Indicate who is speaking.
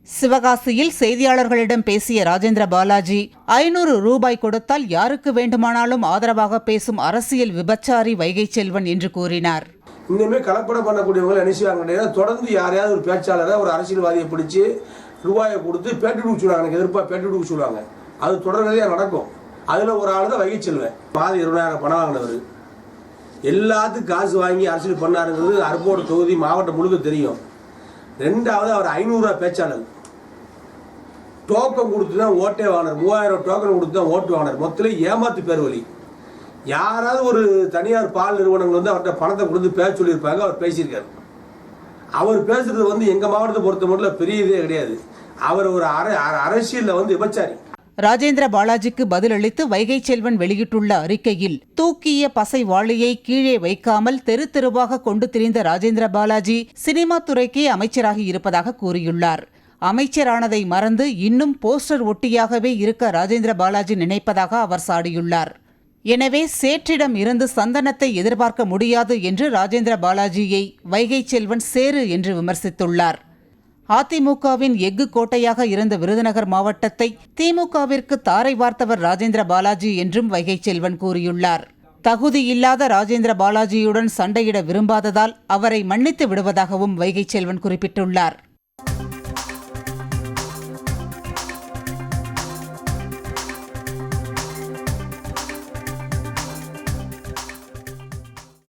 Speaker 1: சிவகாசியில் செய்தியாளர்களிடம் பேசிய ராஜேந்திர பாலாஜி, 500 ரூபாய் கொடுத்தால் யாருக்கு வேண்டுமானாலும் ஆதரவாக பேசும் அரசியல் விபச்சாரி வைகை செல்வன் என்று கூறினார்.
Speaker 2: இன்னுமே கலப்படம் பண்ணக்கூடியவங்க நினைச்சுவாங்க, தொடர்ந்து யாரையாவது ஒரு பேச்சாளரை ஒரு அரசியல்வாதியை பிடிச்சி ரூபாயை கொடுத்து பேட்டி கொடுக்க சொல்லுவாங்க, எனக்கு எதிர்ப்பாக பேட்டி கொடுக்க சொல்லுவாங்க. அது தொடர்கதையாக நடக்கும். அதில் ஒரு ஆள் தான் வைகை செல்வன். மாதம் 20,000 பணம் வாங்கினவர், எல்லாத்துக்கும் காசு வாங்கி அரசியல் பண்ணாருங்கிறது அருப்போட தொகுதி மாவட்டம் முழுக்க தெரியும். ரெண்டாவது அவர் 500 ரூபா பேச்சாளர். டோக்கன் கொடுத்து தான் ஓட்டே வாங்கினார், 3000 டோக்கன் கொடுத்து தான் ஓட்டு வாங்கினார். மொத்தத்தில் ஏமாத்து பேர் வழி. யாராவது ஒரு தனியார் பால் நிறுவனங்கள் வந்து அவர்கிட்ட பணத்தை கொடுத்து பேச சொல்லியிருப்பாங்க, அவர் பேசியிருக்காரு. அவர் பேசுறது எங்க மாவட்டத்தை பொறுத்த மட்டும் பெரிய இதே கிடையாது. அவர் ஒரு அரசியலில் விபச்சாரி.
Speaker 1: ராஜேந்திர பாலாஜிக்கு பதிலளித்து வைகை செல்வன் வெளியிட்டுள்ள அறிக்கையில், தூக்கிய பசை வாளியை கீழே வைக்காமல் தெரு தெருவாக கொண்டு திரிந்த ராஜேந்திர பாலாஜி சினிமா துறைக்கே அமைச்சராகி இருப்பதாக கூறியுள்ளார். அமைச்சரானதை மறந்து இன்னும் போஸ்டர் ஒட்டியாகவே இருக்க ராஜேந்திர பாலாஜி நினைப்பதாக அவர் சாடியுள்ளார். எனவே சேற்றிடம் இருந்து சந்தனத்தை எதிர்பார்க்க முடியாது என்று ராஜேந்திர பாலாஜியை வைகை செல்வன் சேரு என்று விமர்சித்துள்ளார். அதிமுகவின் எஃகு கோட்டையாக இருந்த விருதுநகர் மாவட்டத்தை திமுகவிற்கு தாரை வார்த்தவர் ராஜேந்திர பாலாஜி என்றும் வைகை செல்வன் கூறியுள்ளார். தகுதியில்லாத ராஜேந்திர பாலாஜியுடன் சண்டையிட விரும்பாததால் அவரை மன்னித்து விடுவதாகவும் வைகை செல்வன் குறிப்பிட்டுள்ளார்.